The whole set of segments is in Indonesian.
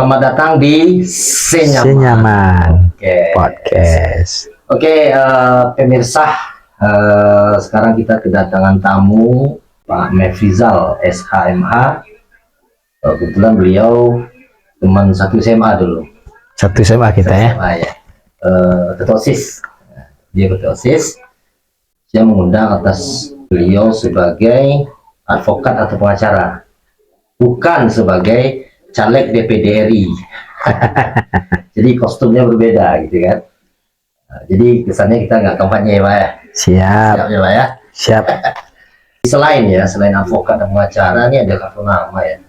Selamat datang di Senyaman Podcast. Oke, pemirsa, sekarang kita kedatangan tamu Pak Mefrizal SHMH. Kebetulan beliau teman satu SMA dulu. Satu SMA kita ya. SMA, ya. Ketua OSIS. Dia ketua OSIS. Saya mengundang atas beliau sebagai advokat atau pengacara, bukan sebagai caleg DPD RI. Jadi kostumnya berbeda gitu kan. Jadi kesannya kita nggak kampanye ya Pak ya. Siap ya Pak ya. Siap. Selain advokat dan pengacara, ini ada kartu nama ya.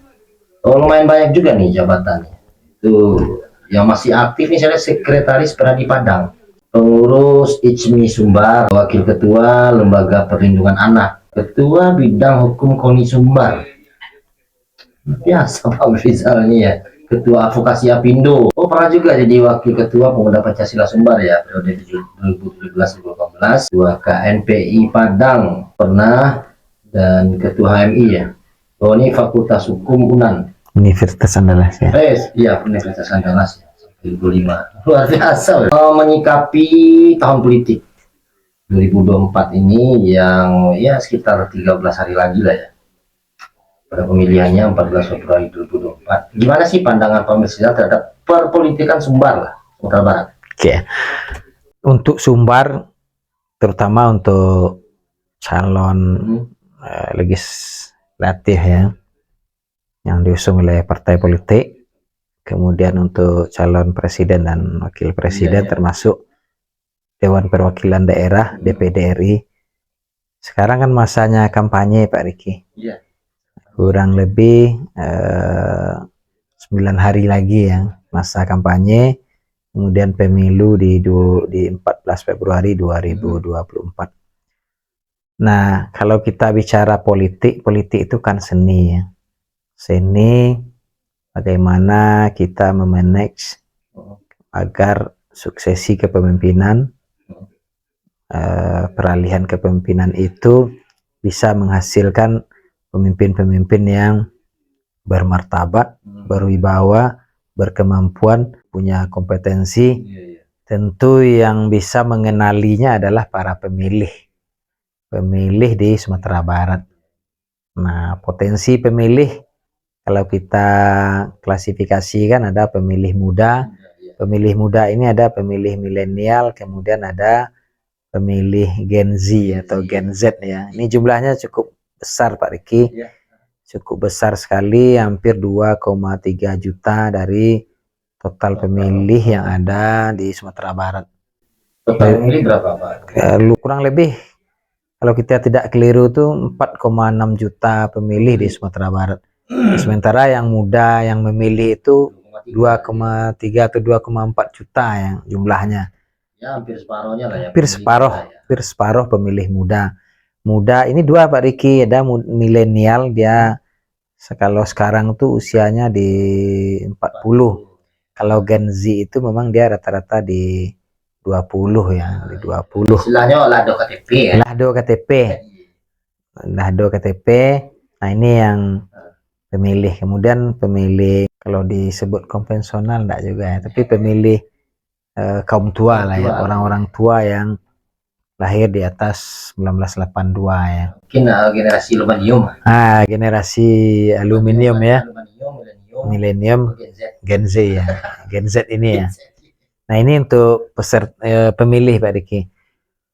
Oh, lumayan banyak juga nih jabatannya. Itu yang masih aktif nih, saya sekretaris Peradi Padang, pengurus ICMI Sumbar, wakil ketua Lembaga Perlindungan Anak, ketua bidang hukum KONI Sumbar. Biasa Pak Mefrizal ini ya, ketua advokasi Apindo. Oh, pernah juga jadi wakil ketua Pemuda Pancasila Sumbar ya, periode 2017-2018, ketua KNPI Padang pernah, dan ketua HMI ya. Oh, ini Fakultas Hukum UNAN, Universitas Andalas ya. Iya, Universitas Andalas ya, 2005. Luar biasa. Menyikapi tahun politik 2024 ini yang ya sekitar 13 hari lagi lah ya, pada pemilihannya 14 Februari 2024. Gimana sih pandangan Pak Mefrizal terhadap perpolitikan Sumbar lah, Sumatera Barat? Oke. Untuk Sumbar, terutama untuk calon legislatif ya, yang diusung oleh partai politik, kemudian untuk calon presiden dan wakil presiden, termasuk Dewan Perwakilan Daerah DPD RI. Sekarang kan masanya kampanye Pak Riki. Iya. Kurang lebih 9 hari lagi ya masa kampanye, kemudian pemilu di 14 Februari 2024. Nah, kalau kita bicara politik itu kan seni ya. Seni bagaimana kita memanage agar suksesi kepemimpinan, peralihan kepemimpinan itu bisa menghasilkan pemimpin-pemimpin yang bermartabat, berwibawa, berkemampuan, punya kompetensi. Tentu yang bisa mengenalinya adalah para pemilih di Sumatera Barat. Nah, potensi pemilih kalau kita klasifikasikan ada pemilih muda. Pemilih muda ini ada pemilih milenial, kemudian ada pemilih Gen Z atau Gen Z ya. Ini jumlahnya cukup besar Pak Riki, cukup besar sekali, hampir 2,3 juta dari total pemilih yang ada di Sumatera Barat. Total pemilih berapa Pak? Kurang lebih, kalau kita tidak keliru tuh 4,6 juta pemilih di Sumatera Barat. Sementara yang muda yang memilih itu 2,3 atau 2,4 juta yang jumlahnya. Ya, hampir separohnya lah ya. Hampir separuh pemilih muda. Muda ini dua Pak Riki, ada milenial, dia kalau sekarang tuh usianya di 40. Kalau Gen Z itu memang dia rata-rata di 20 ya, di 20. Istilahnya Lado KTP ya. Lado KTP. Nah, ini yang pemilih. Kemudian pemilih kalau disebut konvensional enggak juga ya, tapi pemilih kaum tua lah ya, orang-orang tua yang lahir di atas 1982 ya. Mungkin generasi aluminium. Generasi aluminium ya. Milenium, Gen Z ya. Gen Z ini ya. Nah, ini untuk pemilih Pak Diki.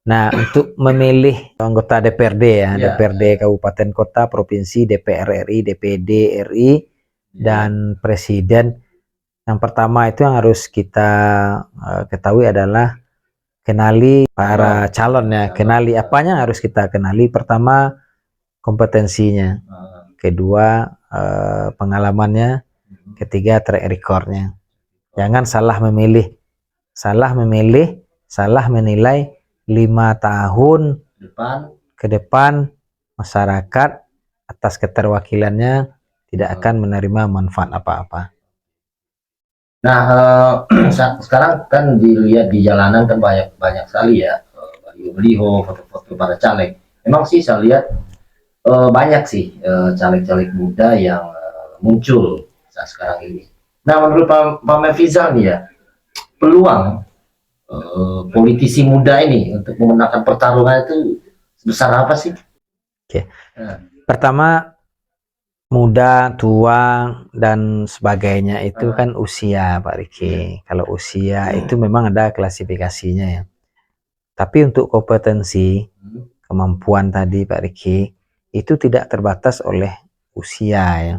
Nah, untuk memilih anggota DPRD ya, DPRD Kabupaten Kota, Provinsi, DPR RI, DPD RI, dan Presiden. Yang pertama itu yang harus kita ketahui adalah kenali para calon ya. Kenali apanya harus kita kenali. Pertama, kompetensinya. Kedua, pengalamannya. Ketiga, track recordnya. Jangan salah memilih. Salah menilai 5 tahun ke depan masyarakat atas keterwakilannya tidak akan menerima manfaat apa-apa. Nah, sekarang kan dilihat di jalanan kan banyak sekali ya baliho, foto-foto para caleg. Memang sih saya lihat banyak sih caleg-caleg muda yang muncul saat sekarang ini. Nah, menurut Pak Mefizal nih ya, peluang politisi muda ini untuk memenangkan pertarungan itu sebesar apa sih? Oke. Nah, Pertama, muda, tua, dan sebagainya itu kan usia, Pak Riki. Kalau usia itu memang ada klasifikasinya ya. Tapi untuk kompetensi, kemampuan tadi Pak Riki, itu tidak terbatas oleh usia ya.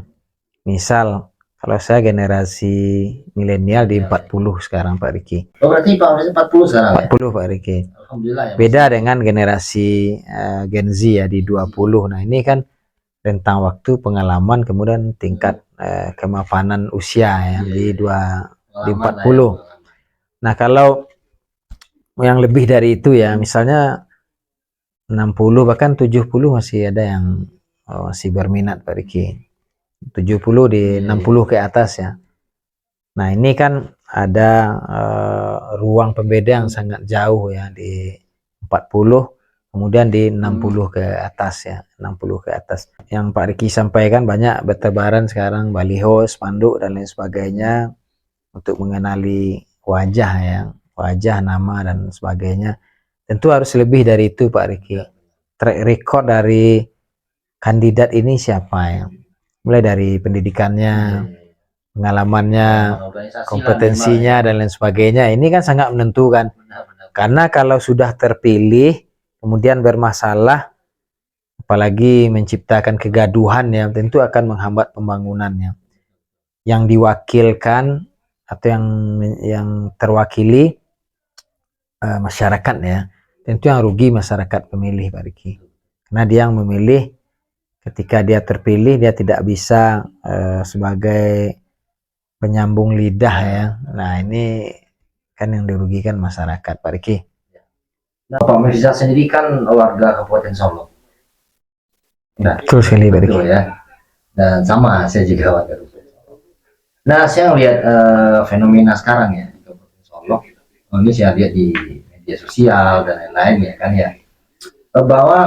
Misal, kalau saya generasi milenial di 40 sekarang Pak Riki. oh berarti Pak Mefizal 40 sekarang ya? 40 Pak Riki. Alhamdulillah ya. Beda dengan generasi Gen Z ya di 20. Nah, ini kan rentang waktu, pengalaman, kemudian tingkat kemapanan usia ya di 40. Nah, kalau yang lebih dari itu ya, misalnya 60 bahkan 70 masih ada yang masih berminat Pak Riki. 70 di 60 ke atas ya. Nah, ini kan ada ruang pembeda yang sangat jauh ya di 40, kemudian di 60 ke atas ya, 60 ke atas. Yang Pak Riki sampaikan banyak bertebaran sekarang baliho, spanduk dan lain sebagainya untuk mengenali wajah ya, wajah, nama dan sebagainya. Tentu harus lebih dari itu Pak Riki. Track record dari kandidat ini siapa ya? Mulai dari pendidikannya, pengalamannya, kompetensinya dan lain sebagainya. Ini kan sangat menentukan. Karena kalau sudah terpilih kemudian bermasalah, apalagi menciptakan kegaduhan ya, tentu akan menghambat pembangunannya. Yang diwakilkan atau yang terwakili masyarakat ya, tentu yang rugi masyarakat pemilih Pak Riki. Karena dia yang memilih, ketika dia terpilih dia tidak bisa sebagai penyambung lidah ya. Nah, ini kan yang dirugikan masyarakat Pak Riki. Nah, Pak Mefizal sendiri kan warga Kabupaten Solo. Nah, Betul sekali Pak Riki. ya. Dan sama, saya juga warga Kabupaten Solo. Nah, saya lihat fenomena sekarang ya di Kabupaten Solo. Ini saya lihat di media sosial dan lain-lain ya kan ya, bahwa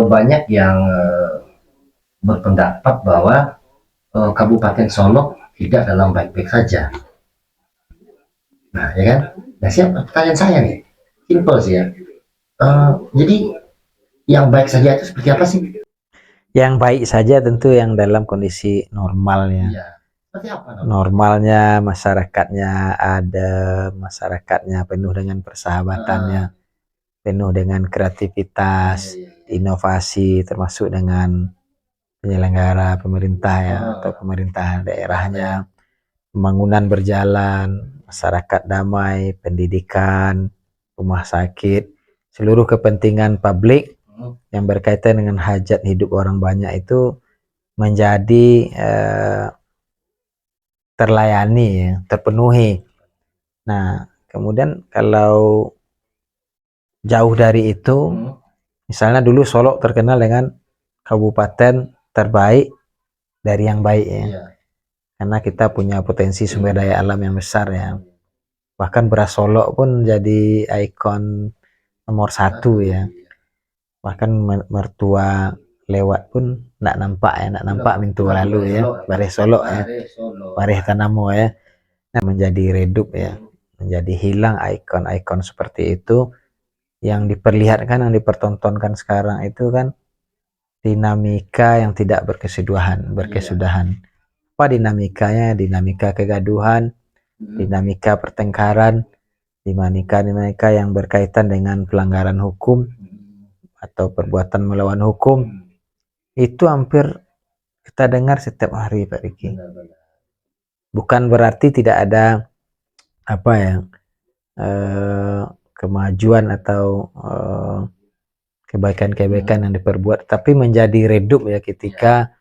banyak yang berpendapat bahwa Kabupaten Solo tidak dalam baik-baik saja. Nah, ya kan? Nah, siapa pertanyaan saya nih? Simple sih ya. Jadi yang baik saja itu seperti apa sih? Yang baik saja tentu yang dalam kondisi normalnya. Iya. Seperti apa? Normalnya masyarakatnya ada, masyarakatnya penuh dengan persahabatannya, penuh dengan kreativitas, inovasi, termasuk dengan penyelenggara pemerintah ya, atau pemerintah daerahnya. Pembangunan berjalan, masyarakat damai, pendidikan, rumah sakit, seluruh kepentingan publik yang berkaitan dengan hajat hidup orang banyak itu menjadi terlayani ya, terpenuhi. Nah, kemudian kalau jauh dari itu, misalnya dulu Solo terkenal dengan kabupaten terbaik dari yang baik ya. Karena kita punya potensi sumber daya alam yang besar ya. Bahkan beras Solo pun jadi ikon nomor 1 ya. Bahkan mertua lewat pun nggak nampak ya, nggak nampak mintu lalu ya. Bareh Solo ya, Bareh Tanamo ya. Nah, menjadi redup ya, menjadi hilang ikon-ikon seperti itu. Yang diperlihatkan, yang dipertontonkan sekarang itu kan dinamika yang tidak berkesudahan. Apa dinamikanya? Dinamika kegaduhan, dinamika pertengkaran, dinamika yang berkaitan dengan pelanggaran hukum atau perbuatan melawan hukum. Itu hampir kita dengar setiap hari Pak Riki. Bukan berarti tidak ada apa ya, kemajuan atau kebaikan-kebaikan yang diperbuat, tapi menjadi redup ya ketika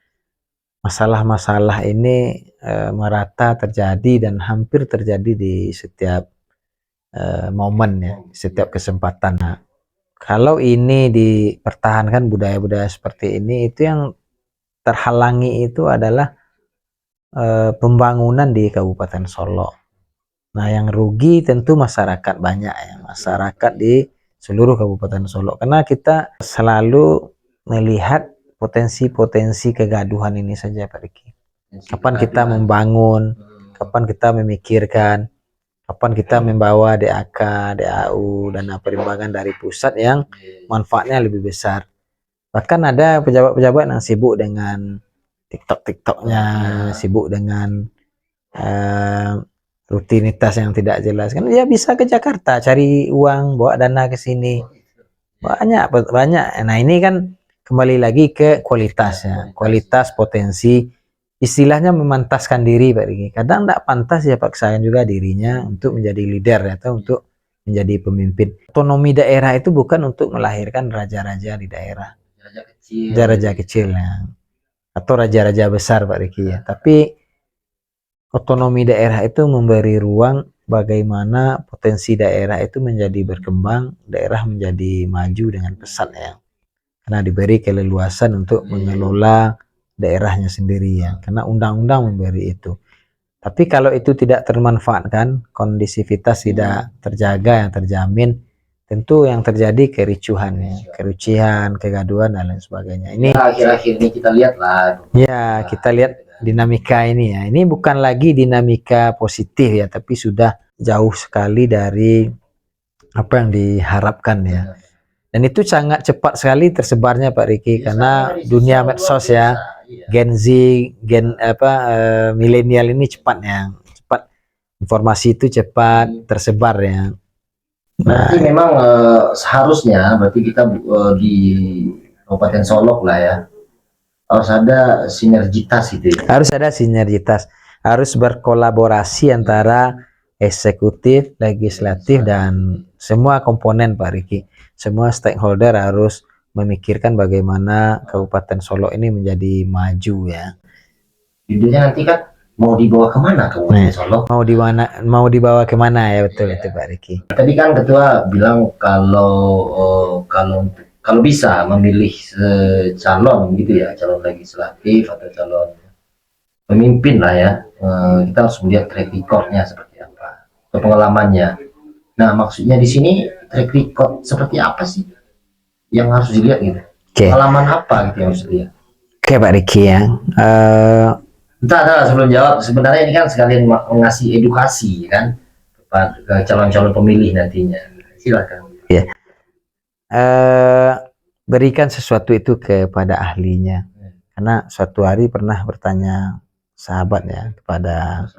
masalah-masalah ini merata terjadi dan hampir terjadi di setiap momen ya, setiap kesempatan. Nah, kalau ini dipertahankan budaya-budaya seperti ini, itu yang terhalangi itu adalah pembangunan di Kabupaten Solo. Nah, yang rugi tentu masyarakat banyak ya, masyarakat di seluruh Kabupaten Solo. Karena kita selalu melihat potensi-potensi kegaduhan ini saja Pak Riki. Kapan kita membangun, kapan kita memikirkan, kapan kita membawa DAK, DAU, dana perimbangan dari pusat yang manfaatnya lebih besar. Bahkan ada pejabat-pejabat yang sibuk dengan TikTok-TikToknya, sibuk dengan rutinitas yang tidak jelas. Kan dia bisa ke Jakarta cari uang, bawa dana ke sini. Banyak. Nah, ini kan kembali lagi ke kualitasnya, kualitas potensi, istilahnya memantaskan diri Pak Riki. Kadang tidak pantas ya paksakan juga dirinya untuk menjadi leader atau untuk menjadi pemimpin. Otonomi daerah itu bukan untuk melahirkan raja-raja di daerah, raja-raja kecil ya, atau raja-raja besar Pak Riki ya. Tapi otonomi daerah itu memberi ruang bagaimana potensi daerah itu menjadi berkembang, daerah menjadi maju dengan pesat ya. Karena diberi keleluasan untuk mengelola daerahnya sendiri ya. Karena undang-undang memberi itu. Tapi kalau itu tidak termanfaatkan, kondisivitas tidak terjaga, yang terjamin, tentu yang terjadi kericuhan ya, kerucihan, kegaduhan dan lain sebagainya. Ini akhir-akhir ini kita lihat lah. Ya, kita lihat dinamika ini ya. Ini bukan lagi dinamika positif ya, tapi sudah jauh sekali dari apa yang diharapkan ya. Dan itu sangat cepat sekali tersebarnya Pak Riki, karena dunia medsos ya, Gen Z, milenial ini cepat informasi itu cepat tersebar ya. Berarti memang seharusnya berarti kita di Kabupaten Solok lah ya, harus ada sinergitas itu ya. Harus ada sinergitas, harus berkolaborasi antara eksekutif, legislatif, dan semua komponen Pak Riki. Semua stakeholder harus memikirkan bagaimana Kabupaten Solok ini menjadi maju ya. Judulnya nanti kan mau dibawa kemana Kabupaten Solok? Mau dibawa kemana ya, betul itu Pak Riki. Tadi kan Ketua bilang kalau bisa memilih calon gitu ya, calon legislatif atau calon pemimpin lah ya, kita harus melihat track recordnya seperti apa, atau pengalamannya. Nah, maksudnya di sini track record seperti apa sih yang harus dilihat gitu? Pengalaman apa gitu yang harus dilihat? Oke Pak Riki ya. Entah, sebelum jawab, sebenarnya ini kan sekalian mengasih edukasi kan ke calon-calon pemilih nantinya. Silakan. Ya. Berikan sesuatu itu kepada ahlinya. Karena suatu hari pernah bertanya sahabat ya kepada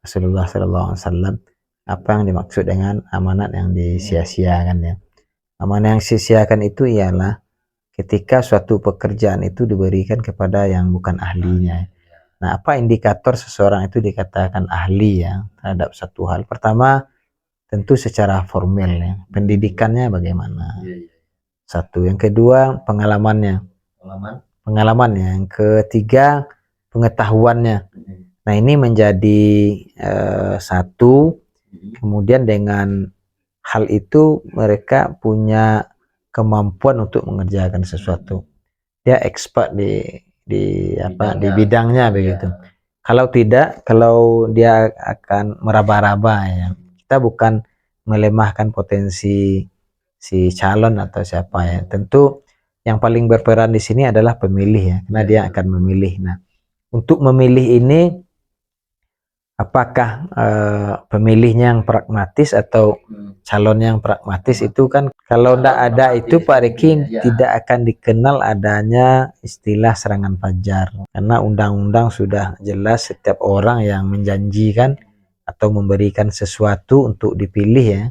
Rasulullah SAW, apa yang dimaksud dengan amanat yang disia-siakan ya. Amanat yang disia-siakan itu ialah ketika suatu pekerjaan itu diberikan kepada yang bukan ahlinya. Nah, apa indikator seseorang itu dikatakan ahli ya terhadap satu hal? Pertama, tentu secara formal ya, pendidikannya bagaimana. Satu, yang kedua pengalamannya. Yang ketiga pengetahuannya. Nah, ini menjadi satu. Kemudian dengan hal itu mereka punya kemampuan untuk mengerjakan sesuatu. Dia expert di bidangnya begitu. Kalau tidak, kalau dia akan meraba-raba ya. Kita bukan melemahkan potensi si calon atau siapa ya. Tentu yang paling berperan di sini adalah pemilih ya, karena dia akan memilih. Nah, untuk memilih ini apakah pemilihnya yang pragmatis atau calon yang pragmatis, itu kan kalau tidak ada itu Pak Riki tidak akan dikenal adanya istilah serangan fajar, karena undang-undang sudah jelas setiap orang yang menjanjikan atau memberikan sesuatu untuk dipilih ya,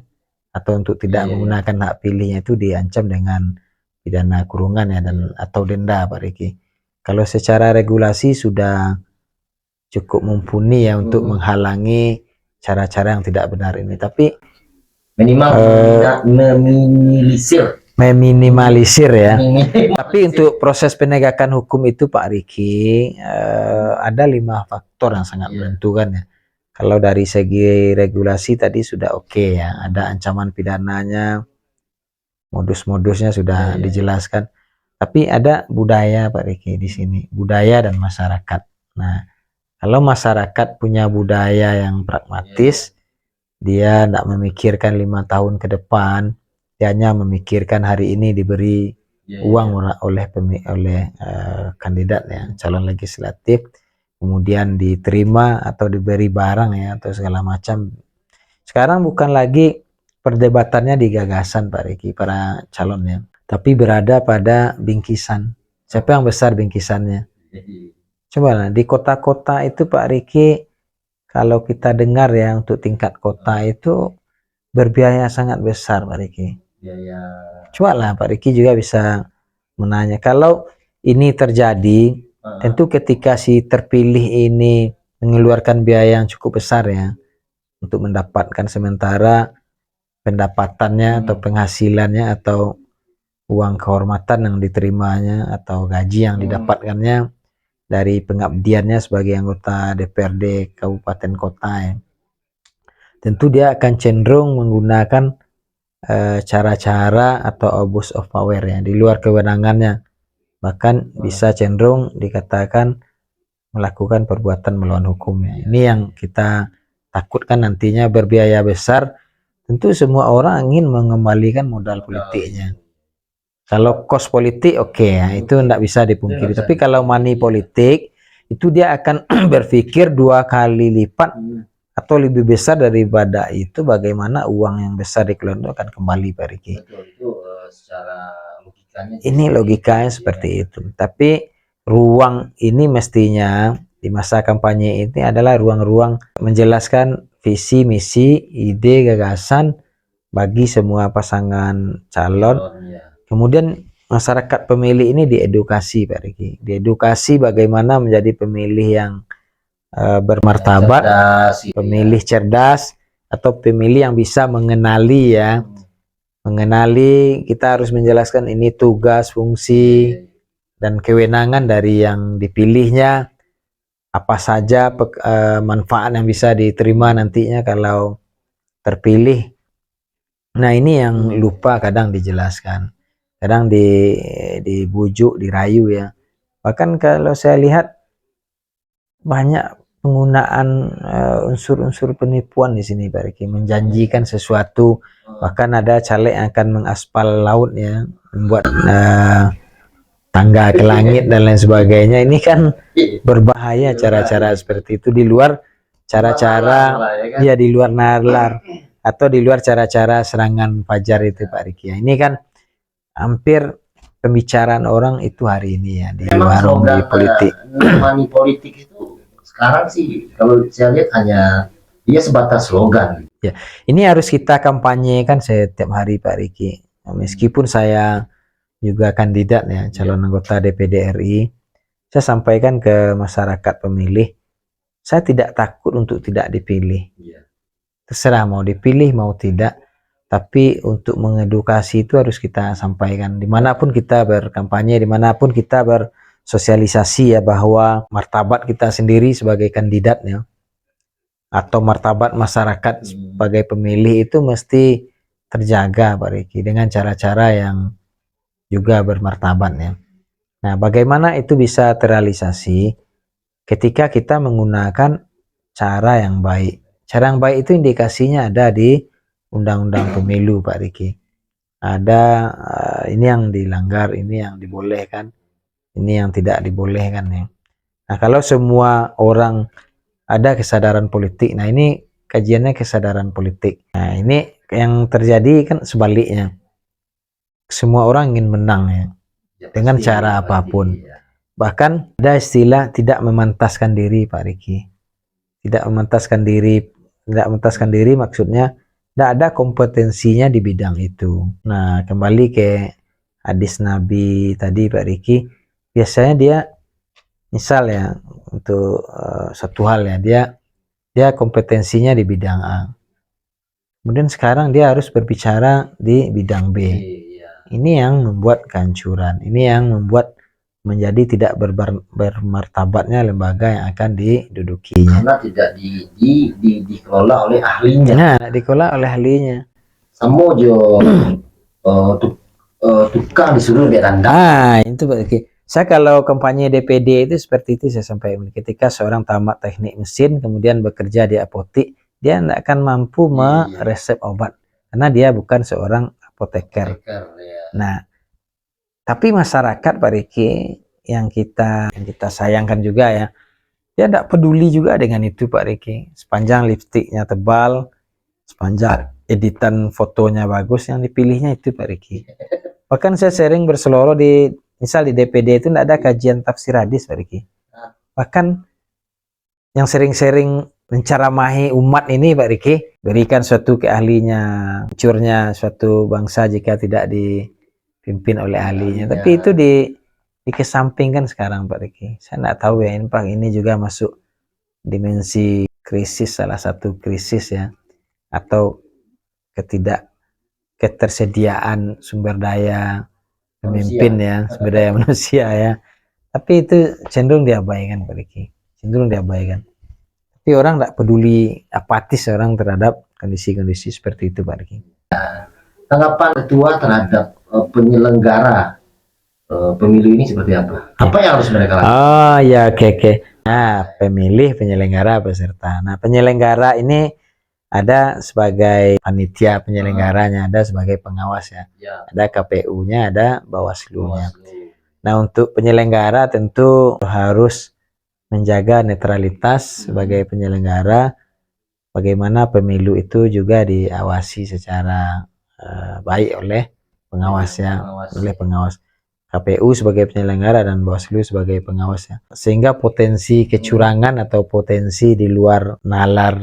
atau untuk tidak menggunakan hak pilihnya itu diancam dengan pidana kurungan ya, dan atau denda Pak Riki. Kalau secara regulasi sudah cukup mumpuni ya untuk menghalangi cara-cara yang tidak benar ini, tapi minimal meminimalisir ya. Tapi untuk proses penegakan hukum itu Pak Riki ada 5 faktor yang sangat menentukan ya. Kalau dari segi regulasi tadi sudah oke ya, ada ancaman pidananya, modus-modusnya sudah dijelaskan. Tapi ada budaya Pak Riki di sini, budaya dan masyarakat. Nah, kalau masyarakat punya budaya yang pragmatis, dia tidak memikirkan 5 tahun ke depan, dia hanya memikirkan hari ini diberi uang oleh kandidat ya, calon legislatif, kemudian diterima atau diberi barang ya atau segala macam. Sekarang bukan lagi perdebatannya di gagasan Pak Riki para calonnya, tapi berada pada bingkisan. Siapa yang besar bingkisannya? Coba lah, di kota-kota itu Pak Riki, kalau kita dengar ya untuk tingkat kota itu berbiaya sangat besar Pak Riki. Biaya. Coba lah Pak Riki juga bisa menanya. Kalau ini terjadi, tentu ketika si terpilih ini mengeluarkan biaya yang cukup besar ya untuk mendapatkan, sementara pendapatannya atau penghasilannya atau uang kehormatan yang diterimanya atau gaji yang didapatkannya dari pengabdiannya sebagai anggota DPRD kabupaten kota ya, tentu dia akan cenderung menggunakan cara-cara atau abuse of power ya di luar kewenangannya, bahkan bisa cenderung dikatakan melakukan perbuatan melawan hukum ya. Ini yang kita takutkan nantinya berbiaya besar. Tentu semua orang ingin mengembalikan modal politiknya. Kalau kos politik oke ya, itu tidak bisa dipungkiri. Tapi kalau money politik itu dia akan berpikir 2 kali lipat atau lebih besar daripada itu, bagaimana uang yang besar dikeluarkan akan kembali Pak Riki. Itu secara logikanya. Ini logikanya seperti itu. Tapi ruang ini mestinya di masa kampanye ini adalah ruang-ruang menjelaskan visi, misi, ide, gagasan bagi semua pasangan calon. Kemudian masyarakat pemilih ini diedukasi Pak Riki. Diedukasi bagaimana menjadi pemilih yang bermartabat, pemilih cerdas, atau pemilih yang bisa mengenali ya. Mengenali, kita harus menjelaskan ini tugas, fungsi, dan kewenangan dari yang dipilihnya, apa saja manfaat yang bisa diterima nantinya kalau terpilih. Nah ini yang lupa kadang dijelaskan, kadang dibujuk, dirayu ya. Bahkan kalau saya lihat banyak penggunaan unsur-unsur penipuan di sini Pak Riki, menjanjikan sesuatu, bahkan ada caleg yang akan mengaspal laut ya, membuat tangga ke langit dan lain sebagainya. Ini kan berbahaya cara-cara seperti itu, di luar cara-cara ya, di luar nalar atau di luar cara-cara serangan fajar itu Pak Riki. Ini kan hampir pembicaraan orang itu hari ini ya di warung, di politik. Money politik itu sekarang sih kalau saya lihat hanya dia sebatas slogan. Ya, ini harus kita kampanyekan setiap hari Pak Riki. Meskipun saya juga kandidat ya, calon anggota DPD RI, saya sampaikan ke masyarakat pemilih, saya tidak takut untuk tidak dipilih. Terserah mau dipilih mau tidak, tapi untuk mengedukasi itu harus kita sampaikan dimanapun kita berkampanye, dimanapun kita bersosialisasi ya, bahwa martabat kita sendiri sebagai kandidatnya atau martabat masyarakat sebagai pemilih itu mesti terjaga Pak Riki dengan cara-cara yang juga bermartabat ya. Nah bagaimana itu bisa terrealisasi ketika kita menggunakan cara yang baik. Cara yang baik itu indikasinya ada di Undang-Undang Pemilu Pak Riki. Ada ini yang dilanggar, ini yang dibolehkan, ini yang tidak dibolehkan ya. Nah kalau semua orang ada kesadaran politik, nah ini kajiannya kesadaran politik. Nah ini yang terjadi kan sebaliknya, semua orang ingin menang ya, dengan cara apapun. Bahkan ada istilah tidak memantaskan diri Pak Riki. Tidak memantaskan diri maksudnya tidak ada kompetensinya di bidang itu. Nah kembali ke hadis Nabi tadi Pak Riki, biasanya dia misal ya untuk satu hal ya, dia kompetensinya di bidang A, kemudian sekarang dia harus berbicara di bidang B. Ini yang membuat kehancuran, ini yang membuat menjadi tidak bermartabatnya lembaga yang akan didudukinya. Karena tidak dikelola oleh ahlinya. Nah, dikelola oleh ahlinya. Samo jo tukang disuruh biar anda. Ah, itu berarti. Saya kalau kampanye DPD itu seperti itu saya sampaikan. Ketika seorang tamat teknik mesin kemudian bekerja di apotik, dia tidak akan mampu meresep obat karena dia bukan seorang apoteker. Nah, tapi masyarakat Pak Riki yang kita sayangkan juga ya, dia tidak peduli juga dengan itu Pak Riki. Sepanjang lipstiknya tebal, sepanjang editan fotonya bagus, yang dipilihnya itu Pak Riki. Bahkan saya sering berseloroh di, misal di DPD itu tidak ada kajian tafsir hadis Pak Riki. Bahkan yang sering-sering menceramahi umat ini Pak Riki, berikan suatu keahlinya, hancurnya suatu bangsa jika tidak dipimpin oleh ahlinya. Tapi itu dikesampingkan sekarang Pak Riki. Saya tidak tahu ya, ini juga masuk dimensi krisis, salah satu krisis ya, atau ketersediaan sumber daya pemimpin ya, sumber daya manusia ya. Tapi itu cenderung diabaikan Pak Riki, cenderung diabaikan. Tapi orang tidak peduli, apatis orang terhadap kondisi-kondisi seperti itu Pak Riki. Tanggapan ketua terhadap penyelenggara pemilu ini seperti apa? Apa yang harus mereka lakukan? Oh ya, oke. Nah, pemilih, penyelenggara, peserta. Nah, penyelenggara ini ada sebagai panitia penyelenggaranya, ada sebagai pengawas ya. Ada KPU-nya, ada Bawaslu-nya. Nah, untuk penyelenggara tentu harus menjaga netralitas sebagai penyelenggara. Bagaimana pemilu itu juga diawasi secara baik oleh pengawas ya, oleh pengawas. KPU sebagai penyelenggara dan Bawaslu sebagai pengawas ya. Sehingga potensi kecurangan atau potensi di luar nalar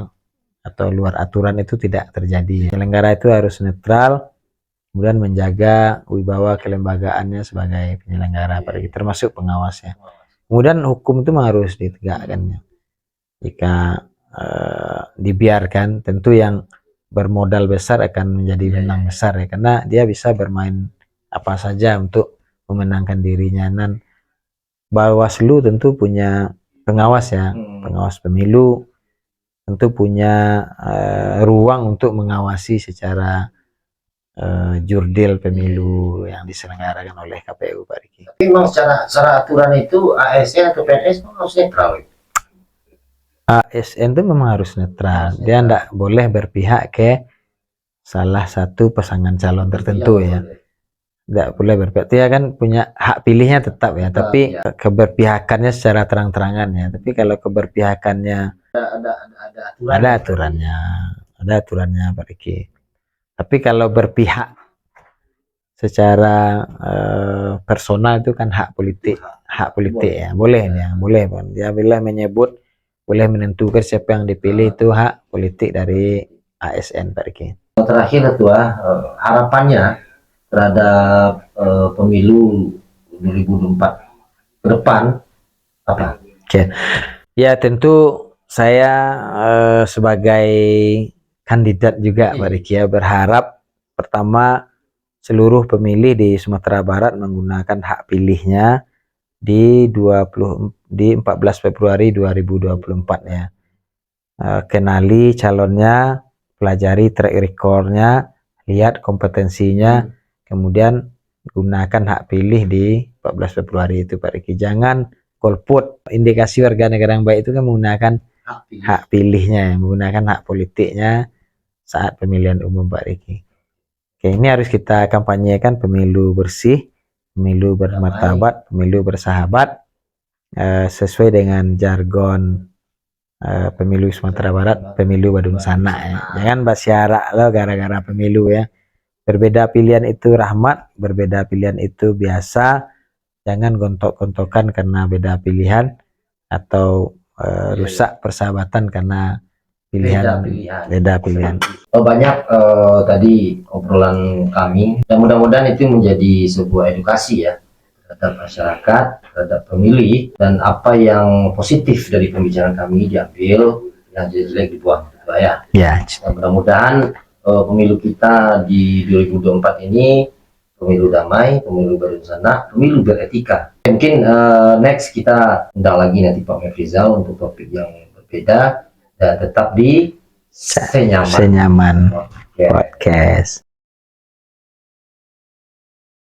atau luar aturan itu tidak terjadi. Penyelenggara itu harus netral, kemudian menjaga wibawa kelembagaannya sebagai penyelenggara, termasuk pengawas ya. Kemudian hukum itu harus ditegakkan ya. Jika dibiarkan, tentu yang bermodal besar akan menjadi menang besar ya, karena dia bisa bermain apa saja untuk memenangkan dirinya. Dan Bawaslu tentu punya pengawas ya, pengawas pemilu tentu punya ruang untuk mengawasi secara jurdil pemilu yang diselenggarakan oleh KPU Pak Riki. Tapi memang secara aturan itu ASN atau PNS harus netral. ASN itu memang harus netral, dia tidak boleh berpihak ke salah satu pasangan calon tertentu ya. Tidak boleh berpihak, dia kan punya hak pilihnya tetap ya, tapi keberpihakannya secara terang-terangan ya. Tapi kalau keberpihakannya ada aturannya Pak Riki. Tapi kalau berpihak secara personal itu kan hak politik ya, boleh ya, boleh Pak. Dia boleh menyebut, boleh menentukan siapa yang dipilih, itu hak politik dari ASN Pak Riki. Terakhir Ketua, harapannya terhadap pemilu 2024 ke depan apa? Oke. Ya tentu saya sebagai kandidat juga Pak Riki ya, berharap pertama seluruh pemilih di Sumatera Barat menggunakan hak pilihnya di 14 Februari 2024 ya. Kenali calonnya, pelajari track recordnya, lihat kompetensinya, kemudian gunakan hak pilih di 14 Februari itu Pak Riki. Jangan golput. Indikasi warga negara yang baik itu kan menggunakan hak pilihnya, menggunakan hak politiknya saat pemilihan umum Pak Riki. Oke, ini harus kita kampanyekan pemilu bersih, pemilu bermartabat, pemilu bersahabat, sesuai dengan jargon pemilu Sumatera Barat, pemilu badung sana ya. Jangan basiara lo gara-gara pemilu ya. Berbeda pilihan itu rahmat, berbeda pilihan itu biasa. Jangan gontok-gontokan karena beda pilihan, atau rusak persahabatan karena beda pilihan. Banyak tadi obrolan kami, dan mudah-mudahan itu menjadi sebuah edukasi ya terhadap masyarakat, terhadap pemilih, dan apa yang positif dari pembicaraan kami diambil, yang jelek dibuang ya. Nah, mudah-mudahan pemilu kita di 2024 ini pemilu damai, pemilu berencana, pemilu beretika. Mungkin next kita undang lagi nanti Pak Mefrizal untuk topik yang berbeda, dan tetap di Senyaman Podcast.